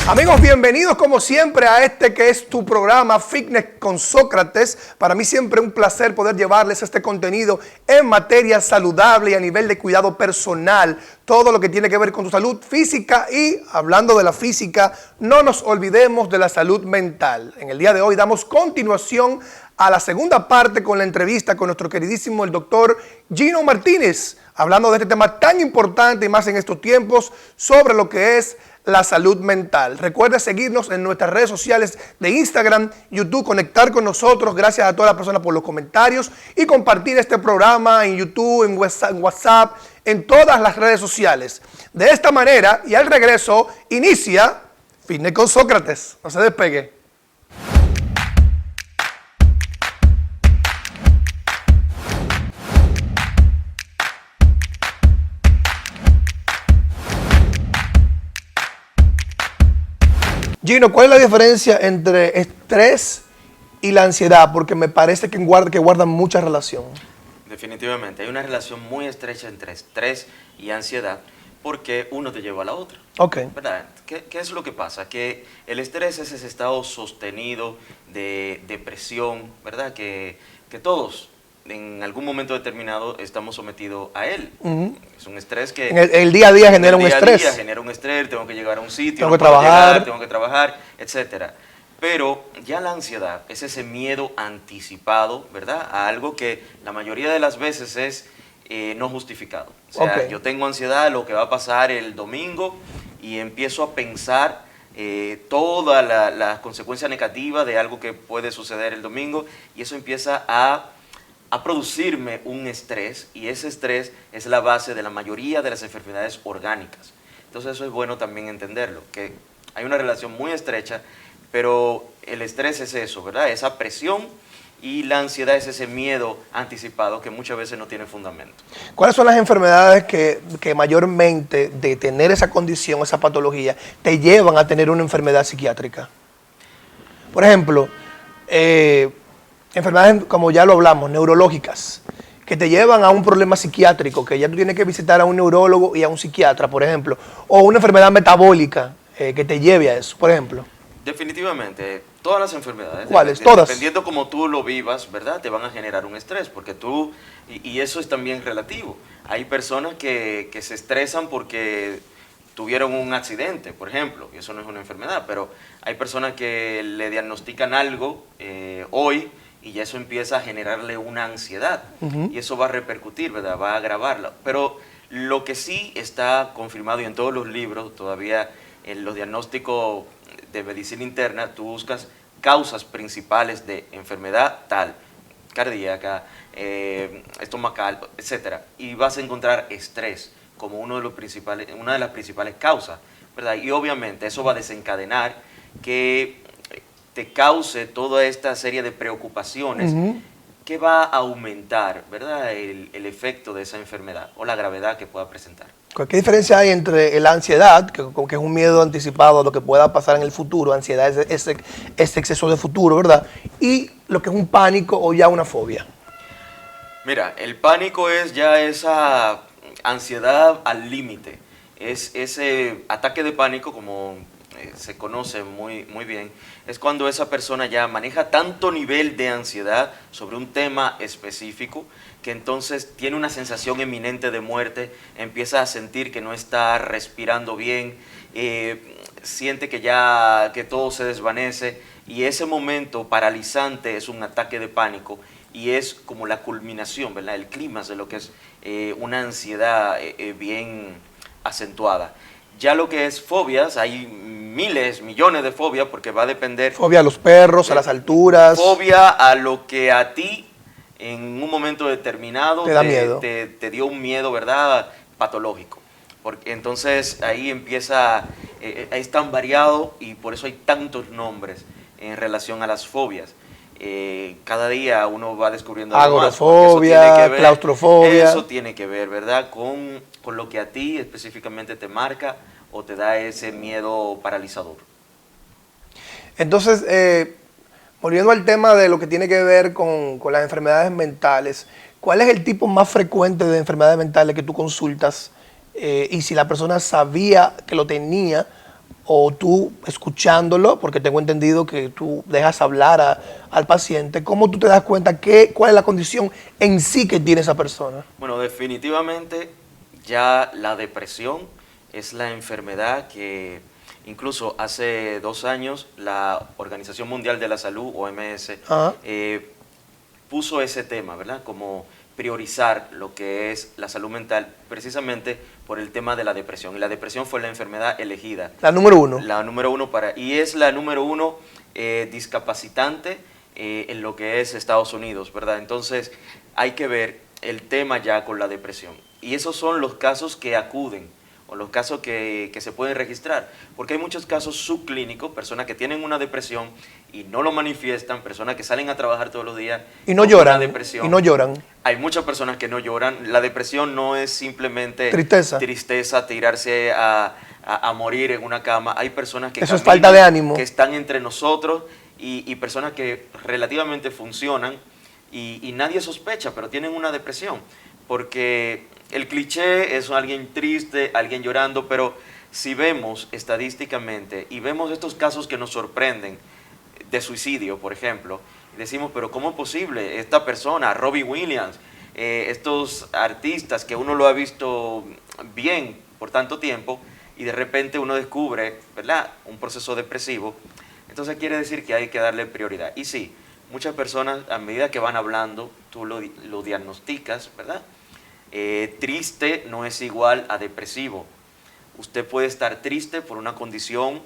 Amigos, bienvenidos como siempre a este que es tu programa Fitness con Sócrates. Para mí siempre un placer poder llevarles este contenido en materia saludable y a nivel de cuidado personal. Todo lo que tiene que ver con tu salud física y hablando de la física, no nos olvidemos de la salud mental. En el día de hoy damos continuación a la segunda parte con la entrevista con nuestro queridísimo el doctor Gino Martínez, hablando de este tema tan importante y más en estos tiempos sobre lo que es la salud mental. Recuerda seguirnos en nuestras redes sociales de Instagram, YouTube, conectar con nosotros. Gracias a todas las personas por los comentarios y compartir este programa en YouTube, en WhatsApp, en todas las redes sociales. De esta manera, y al regreso, inicia Fitness con Sócrates. No se despegue. Gino, ¿cuál es la diferencia entre estrés y la ansiedad? Porque me parece que guardan mucha relación. Definitivamente, hay una relación muy estrecha entre estrés y ansiedad porque uno te lleva a la otra. Ok. ¿Verdad? ¿Qué es lo que pasa? Que el estrés es ese estado sostenido de depresión, ¿verdad? Que todos en algún momento determinado estamos sometidos a él. Es un estrés que... El día a día genera un estrés. El día genera un estrés, tengo que llegar a un sitio, tengo que trabajar, etcétera. Pero ya la ansiedad es ese miedo anticipado, ¿verdad? A algo que la mayoría de las veces es no justificado. O sea, yo tengo ansiedad, lo que va a pasar el domingo, y empiezo a pensar toda la consecuencia negativa de algo que puede suceder el domingo, y eso empieza a producirme un estrés, y ese estrés es la base de la mayoría de las enfermedades orgánicas. Entonces eso es bueno también entenderlo, que hay una relación muy estrecha, pero el estrés es eso, ¿verdad? Esa presión, y la ansiedad es ese miedo anticipado que muchas veces no tiene fundamento. ¿Cuáles son las enfermedades que mayormente de tener esa condición, esa patología, te llevan a tener una enfermedad psiquiátrica? Por ejemplo, enfermedades, como ya lo hablamos, neurológicas, que te llevan a un problema psiquiátrico, que ya tú tienes que visitar a un neurólogo y a un psiquiatra, por ejemplo, o una enfermedad metabólica que te lleve a eso, por ejemplo. Definitivamente, todas las enfermedades, ¿cuáles? Todas. Dependiendo cómo tú lo vivas, ¿verdad? Te van a generar un estrés, porque tú, y eso es también relativo. Hay personas que se estresan porque tuvieron un accidente, por ejemplo, y eso no es una enfermedad, pero hay personas que le diagnostican algo hoy, y ya eso empieza a generarle una ansiedad, y eso va a repercutir, ¿verdad? Va a agravarla. Pero lo que sí está confirmado, y en todos los libros, todavía en los diagnósticos de medicina interna, tú buscas causas principales de enfermedad tal, cardíaca, estomacal, etcétera, y vas a encontrar estrés como una de las principales causas, ¿verdad? Y obviamente eso va a desencadenar que te cause toda esta serie de preocupaciones que va a aumentar, ¿verdad?, el efecto de esa enfermedad o la gravedad que pueda presentar. ¿Qué diferencia hay entre la ansiedad, que es un miedo anticipado a lo que pueda pasar en el futuro? Ansiedad es ese exceso de futuro, ¿verdad? Y lo que es un pánico o ya una fobia. Mira, el pánico es ya esa ansiedad al límite. Es ese ataque de pánico, como se conoce muy bien, es cuando esa persona ya maneja tanto nivel de ansiedad sobre un tema específico que entonces tiene una sensación eminente de muerte, empieza a sentir que no está respirando bien, siente que todo se desvanece, y ese momento paralizante es un ataque de pánico, y es como la culminación, ¿verdad? El clímax de lo que es una ansiedad bien acentuada. Ya lo que es fobias, hay miles, millones de fobias, porque va a depender... Fobia a los perros, a las alturas. Fobia a lo que a ti, en un momento determinado, te da miedo. Te dio un miedo, ¿verdad?, patológico. Porque entonces ahí empieza, es tan variado, y por eso hay tantos nombres en relación a las fobias. Cada día uno va descubriendo agorafobia, claustrofobia. Eso tiene que ver, ¿verdad?, con lo que a ti específicamente te marca o te da ese miedo paralizador. Entonces, volviendo al tema de lo que tiene que ver con las enfermedades mentales, ¿cuál es el tipo más frecuente de enfermedades mentales que tú consultas? Y si la persona sabía que lo tenía, o tú escuchándolo, porque tengo entendido que tú dejas hablar al paciente, ¿cómo tú te das cuenta cuál es la condición en sí que tiene esa persona? Bueno, definitivamente ya la depresión es la enfermedad que incluso hace 2 años la Organización Mundial de la Salud, OMS, puso ese tema, ¿verdad? Como priorizar lo que es la salud mental, precisamente por el tema de la depresión. Y la depresión fue la enfermedad elegida. La número 1. La número 1 y es la número 1 discapacitante en lo que es Estados Unidos, ¿verdad? Entonces hay que ver el tema ya con la depresión. Y esos son los casos que acuden, o los casos que se pueden registrar, porque hay muchos casos subclínicos, personas que tienen una depresión y no lo manifiestan, personas que salen a trabajar todos los días y no con lloran, una depresión. y no lloran. Hay muchas personas que no lloran. La depresión no es simplemente tristeza, tirarse a morir en una cama. Hay personas que eso es falta de ánimo, que están entre nosotros y personas que relativamente funcionan y nadie sospecha, pero tienen una depresión, porque el cliché es alguien triste, alguien llorando, pero si vemos estadísticamente y vemos estos casos que nos sorprenden de suicidio, por ejemplo, decimos, pero ¿cómo es posible? Esta persona, Robbie Williams, estos artistas que uno lo ha visto bien por tanto tiempo y de repente uno descubre, ¿verdad?, un proceso depresivo. Entonces quiere decir que hay que darle prioridad. Y sí, muchas personas a medida que van hablando, tú lo diagnosticas, ¿verdad? Triste no es igual a depresivo. Usted puede estar triste por una condición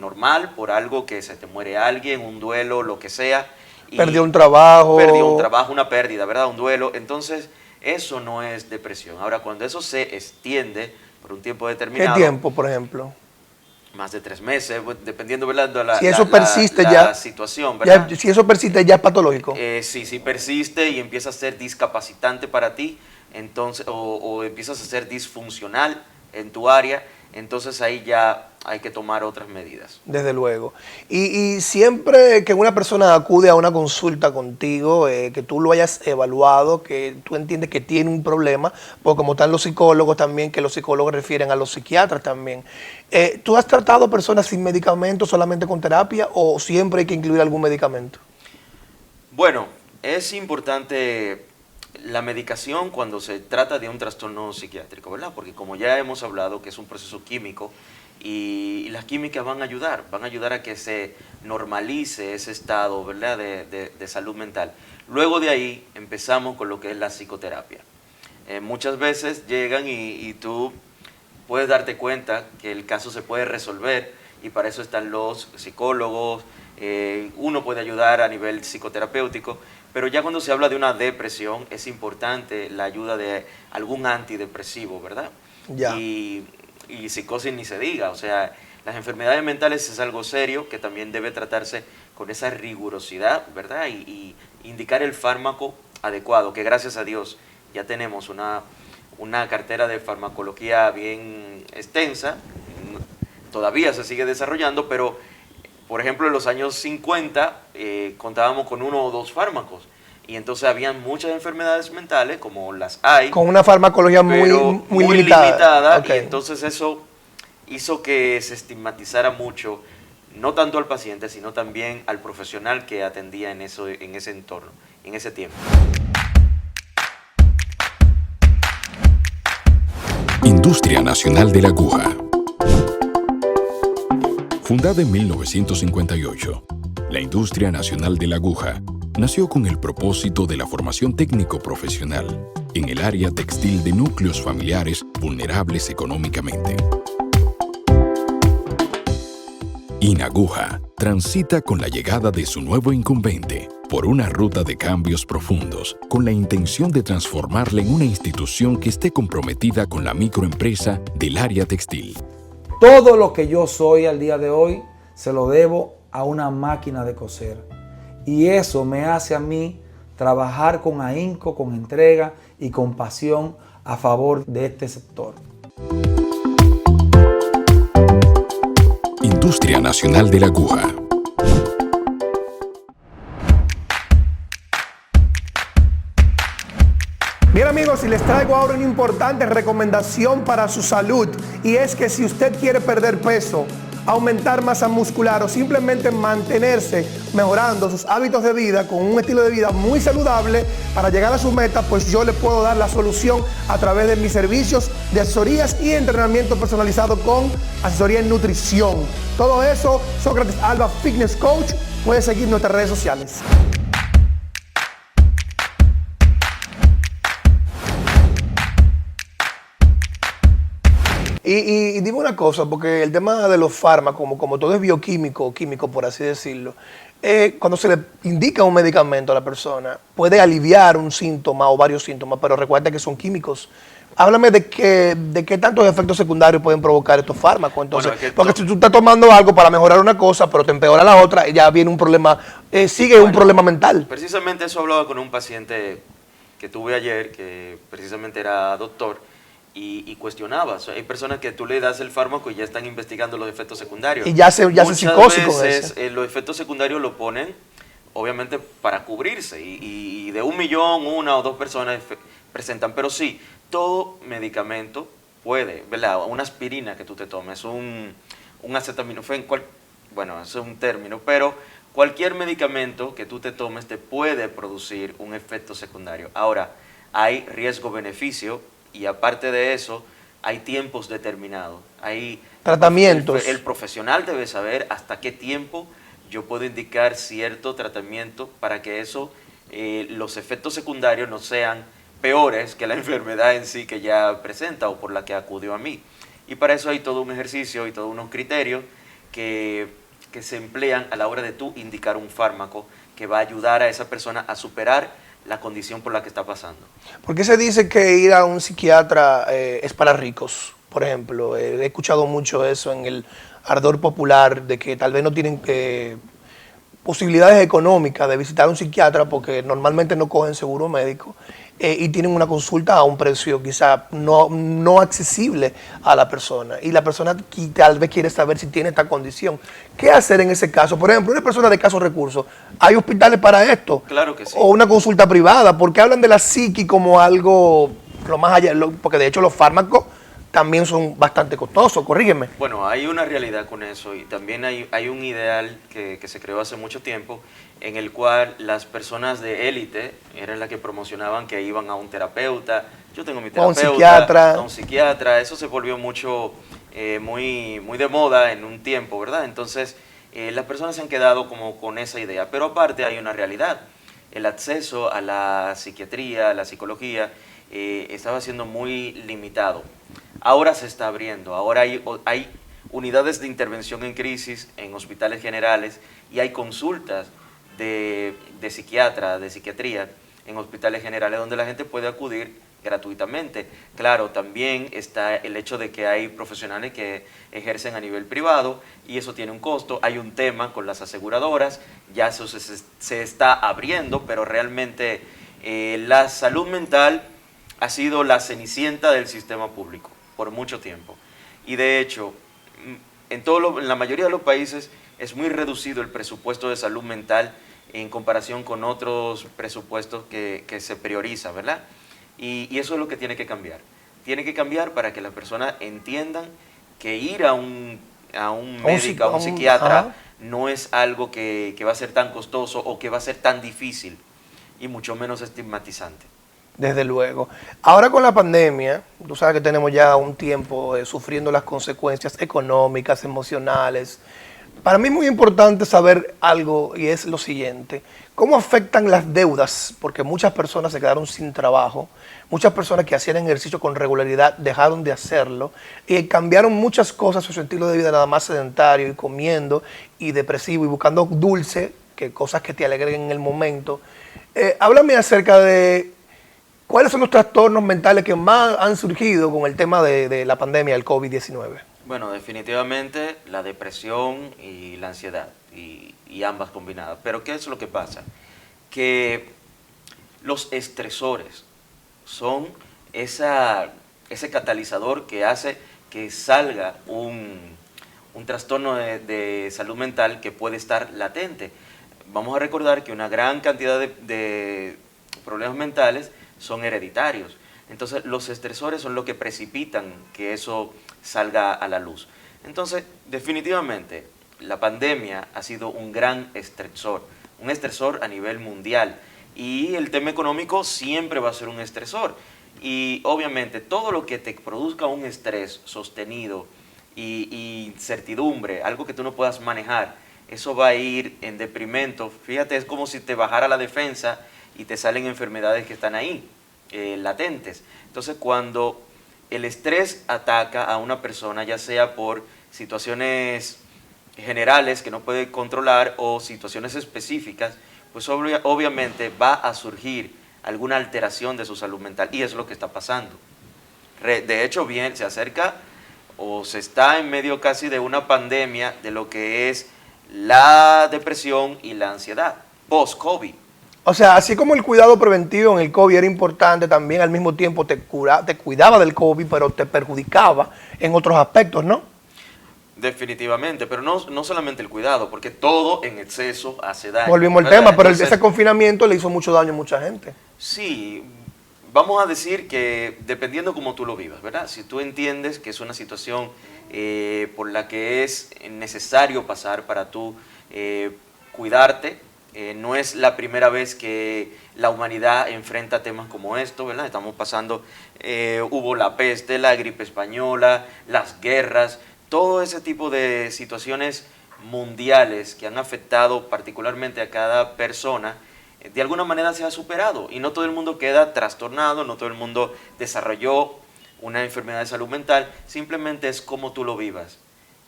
normal, por algo que se te muere alguien, un duelo, lo que sea. Perdió un trabajo. Perdió un trabajo, una pérdida, ¿verdad? Un duelo. Entonces, eso no es depresión. Ahora, cuando eso se extiende por un tiempo determinado. ¿Qué tiempo, por ejemplo? Más de 3 meses, dependiendo, ¿verdad?, si eso persiste la situación, ¿verdad? Si eso persiste, ya es patológico. Sí, persiste y empieza a ser discapacitante para ti, entonces, o empiezas a ser disfuncional en tu área, entonces ahí ya hay que tomar otras medidas. Desde luego. Y siempre que una persona acude a una consulta contigo, que tú lo hayas evaluado, que tú entiendes que tiene un problema, porque como están los psicólogos también, que los psicólogos refieren a los psiquiatras también. ¿Tú has tratado personas sin medicamento, solamente con terapia, o siempre hay que incluir algún medicamento? Bueno, es importante la medicación cuando se trata de un trastorno psiquiátrico, ¿verdad? Porque como ya hemos hablado que es un proceso químico y las químicas van a ayudar a que se normalice ese estado, ¿verdad?, de salud mental. Luego de ahí empezamos con lo que es la psicoterapia. Muchas veces llegan y tú puedes darte cuenta que el caso se puede resolver y para eso están los psicólogos, uno puede ayudar a nivel psicoterapéutico, pero ya cuando se habla de una depresión es importante la ayuda de algún antidepresivo, ¿verdad? Ya. Y psicosis ni se diga, o sea, las enfermedades mentales es algo serio que también debe tratarse con esa rigurosidad, ¿verdad? Y indicar el fármaco adecuado, que gracias a Dios ya tenemos una cartera de farmacología bien extensa, todavía se sigue desarrollando, pero por ejemplo en los años 50 contábamos con 1 o 2 fármacos y entonces habían muchas enfermedades mentales como las hay. Con una farmacología muy limitada. Okay. Y entonces eso hizo que se estigmatizara mucho, no tanto al paciente, sino también al profesional que atendía en ese entorno, en ese tiempo. Industria Nacional de la Aguja. Fundada en 1958, la Industria Nacional de la Aguja nació con el propósito de la formación técnico-profesional en el área textil de núcleos familiares vulnerables económicamente. Inaguja transita con la llegada de su nuevo incumbente por una ruta de cambios profundos con la intención de transformarla en una institución que esté comprometida con la microempresa del área textil. Todo lo que yo soy al día de hoy se lo debo a una máquina de coser. Y eso me hace a mí trabajar con ahínco, con entrega y con pasión a favor de este sector. Industria Nacional de la Aguja. Bien, Bien amigos, y les traigo ahora una importante recomendación para su salud, y es que si usted quiere perder peso, aumentar masa muscular o simplemente mantenerse mejorando sus hábitos de vida con un estilo de vida muy saludable para llegar a su meta, pues yo le puedo dar la solución a través de mis servicios de asesorías y entrenamiento personalizado con asesoría en nutrición. Todo eso, Sócrates Alba Fitness Coach. Puede seguir nuestras redes sociales. Y dime una cosa, porque el tema de los fármacos, como todo es bioquímico, químico por así decirlo, cuando se le indica un medicamento a la persona, puede aliviar un síntoma o varios síntomas, pero recuerda que son químicos. Háblame de qué tantos efectos secundarios pueden provocar estos fármacos. Entonces, bueno, porque si tú estás tomando algo para mejorar una cosa, pero te empeora la otra, ya viene un problema, un problema mental. Precisamente eso hablaba con un paciente que tuve ayer, que precisamente era doctor, y cuestionaba. O sea, hay personas que tú le das el fármaco y ya están investigando los efectos secundarios. Y ya se psicótico. Muchas veces los efectos secundarios lo ponen, obviamente, para cubrirse. Y de 1 millón, 1 o 2 personas presentan. Pero sí, todo medicamento puede, ¿verdad? Una aspirina que tú te tomes, un acetaminofén, bueno, eso es un término, pero cualquier medicamento que tú te tomes te puede producir un efecto secundario. Ahora, hay riesgo-beneficio. Y aparte de eso, hay tiempos determinados. Hay tratamientos. El profesional debe saber hasta qué tiempo yo puedo indicar cierto tratamiento para que los efectos secundarios no sean peores que la enfermedad en sí que ya presenta o por la que acudió a mí. Y para eso hay todo un ejercicio y todos unos criterios que se emplean a la hora de tú indicar un fármaco que va a ayudar a esa persona a superar la condición por la que está pasando. ¿Por qué se dice que ir a un psiquiatra es para ricos? Por ejemplo, he escuchado mucho eso en el ardor popular, de que tal vez no tienen posibilidades económicas de visitar a un psiquiatra porque normalmente no cogen seguro médico y tienen una consulta a un precio quizá no accesible a la persona. Y la persona tal vez quiere saber si tiene esta condición. ¿Qué hacer en ese caso? Por ejemplo, una persona de escasos recursos, ¿hay hospitales para esto? Claro que sí. O una consulta privada, porque hablan de la psiqui como algo lo más allá, porque de hecho los fármacos también son bastante costosos, corrígeme. Bueno, hay una realidad con eso y también hay un ideal que se creó hace mucho tiempo en el cual las personas de élite eran las que promocionaban que iban a un terapeuta. Yo tengo mi terapeuta, a un psiquiatra. Eso se volvió mucho, muy de moda en un tiempo, ¿verdad? Entonces, las personas se han quedado como con esa idea. Pero aparte hay una realidad. El acceso a la psiquiatría, a la psicología, estaba siendo muy limitado. Ahora se está abriendo, ahora hay unidades de intervención en crisis en hospitales generales y hay consultas de psiquiatría en hospitales generales donde la gente puede acudir gratuitamente. Claro, también está el hecho de que hay profesionales que ejercen a nivel privado y eso tiene un costo. Hay un tema con las aseguradoras, ya eso se está abriendo, pero realmente la salud mental ha sido la cenicienta del sistema público por mucho tiempo. Y de hecho, en la mayoría de los países es muy reducido el presupuesto de salud mental en comparación con otros presupuestos que se prioriza, ¿verdad? Y eso es lo que tiene que cambiar. Tiene que cambiar para que las personas entiendan que ir a un médico, a un psiquiatra, no es algo que va a ser tan costoso o que va a ser tan difícil y mucho menos estigmatizante. Desde luego. Ahora con la pandemia, tú sabes que tenemos ya un tiempo sufriendo las consecuencias económicas, emocionales. Para mí es muy importante saber algo y es lo siguiente. ¿Cómo afectan las deudas? Porque muchas personas se quedaron sin trabajo, muchas personas que hacían ejercicio con regularidad dejaron de hacerlo y cambiaron muchas cosas, su estilo de vida nada más sedentario y comiendo y depresivo y buscando dulce, que cosas que te alegren en el momento. Háblame acerca de ¿cuáles son los trastornos mentales que más han surgido con el tema de la pandemia del COVID-19? Bueno, definitivamente la depresión y la ansiedad, y ambas combinadas. Pero ¿qué es lo que pasa? Que los estresores son ese catalizador que hace que salga un trastorno de salud mental que puede estar latente. Vamos a recordar que una gran cantidad de problemas mentales son hereditarios. Entonces, los estresores son lo que precipitan que eso salga a la luz. Entonces, definitivamente, la pandemia ha sido un gran un estresor a nivel mundial. Y el tema económico siempre va a ser un estresor. Y obviamente, todo lo que te produzca un estrés sostenido y incertidumbre, algo que tú no puedas manejar, eso va a ir en deprimento. Fíjate, es como si te bajara la defensa y te salen enfermedades que están ahí, latentes. Entonces, cuando el estrés ataca a una persona, ya sea por situaciones generales que no puede controlar o situaciones específicas, pues obviamente va a surgir alguna alteración de su salud mental, y es lo que está pasando. De hecho, bien, se acerca o se está en medio casi de una pandemia de lo que es la depresión y la ansiedad post-COVID. O sea, así como el cuidado preventivo en el COVID era importante, también al mismo tiempo te cuidaba del COVID, pero te perjudicaba en otros aspectos, ¿no? Definitivamente, pero no solamente el cuidado, porque todo en exceso hace daño. Volvimos al ¿verdad? tema, pero Entonces, ese confinamiento le hizo mucho daño a mucha gente. sí, vamos a decir que dependiendo cómo tú lo vivas, ¿verdad? Si tú entiendes que es una situación por la que es necesario pasar para tú cuidarte, no es la primera vez que la humanidad enfrenta temas como esto, ¿verdad? Estamos pasando, hubo la peste, la gripe española, las guerras, todo ese tipo de situaciones mundiales que han afectado particularmente a cada persona, de alguna manera se ha superado y no todo el mundo queda trastornado, no todo el mundo desarrolló una enfermedad de salud mental, simplemente es cómo tú lo vivas.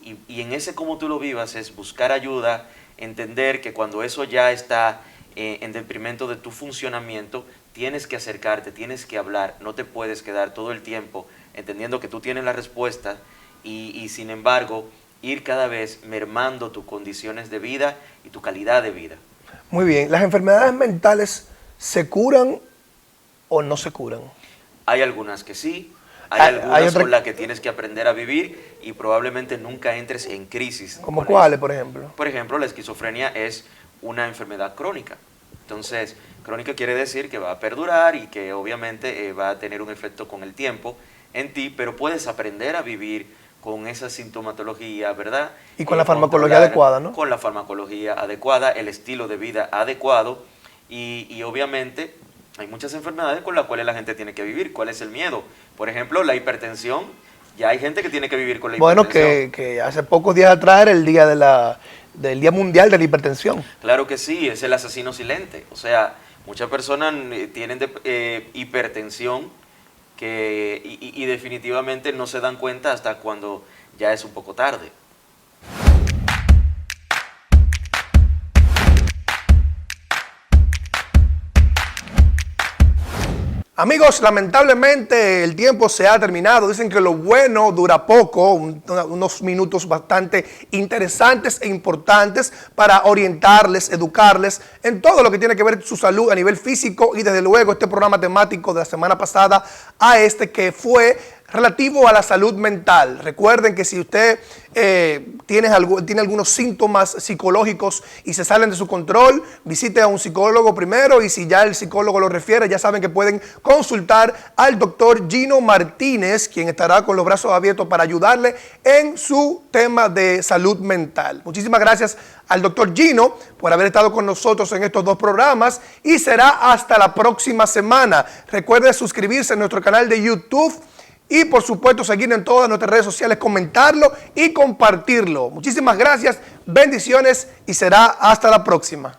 Y en ese cómo tú lo vivas es buscar ayuda, entender que cuando eso ya está en detrimento de tu funcionamiento, tienes que acercarte, tienes que hablar, no te puedes quedar todo el tiempo entendiendo que tú tienes la respuesta y sin embargo ir cada vez mermando tus condiciones de vida y tu calidad de vida. Muy bien, ¿las enfermedades mentales se curan o no se curan? Hay algunas que sí, hay algunas hay otra... con las que tienes que aprender a vivir y probablemente nunca entres en crisis. ¿Como cuáles, por ejemplo? Por ejemplo, la esquizofrenia es una enfermedad crónica. Entonces, crónica quiere decir que va a perdurar y que obviamente va a tener un efecto con el tiempo en ti, pero puedes aprender a vivir con esa sintomatología, ¿verdad? Y con la farmacología adecuada, ¿no? Con la farmacología adecuada, el estilo de vida adecuado y obviamente hay muchas enfermedades con las cuales la gente tiene que vivir. ¿Cuál es el miedo? Por ejemplo, la hipertensión. Ya hay gente que tiene que vivir con la hipertensión. Bueno, que hace pocos días atrás era el día del Día Mundial de la Hipertensión. Claro que sí, es el asesino silente. O sea, muchas personas tienen hipertensión y definitivamente no se dan cuenta hasta cuando ya es un poco tarde. Amigos, lamentablemente el tiempo se ha terminado. Dicen que lo bueno dura poco, unos minutos bastante interesantes e importantes para orientarles, educarles en todo lo que tiene que ver su salud a nivel físico y desde luego este programa temático de la semana pasada a este que fue relativo a la salud mental. Recuerden que si usted tiene algunos síntomas psicológicos y se salen de su control, visite a un psicólogo primero y si ya el psicólogo lo refiere, ya saben que pueden consultar al doctor Gino Martínez, quien estará con los brazos abiertos para ayudarle en su tema de salud mental. Muchísimas gracias al doctor Gino por haber estado con nosotros en estos dos programas y será hasta la próxima semana. Recuerde suscribirse a nuestro canal de YouTube y por supuesto seguir en todas nuestras redes sociales, comentarlo y compartirlo. Muchísimas gracias, bendiciones y será hasta la próxima.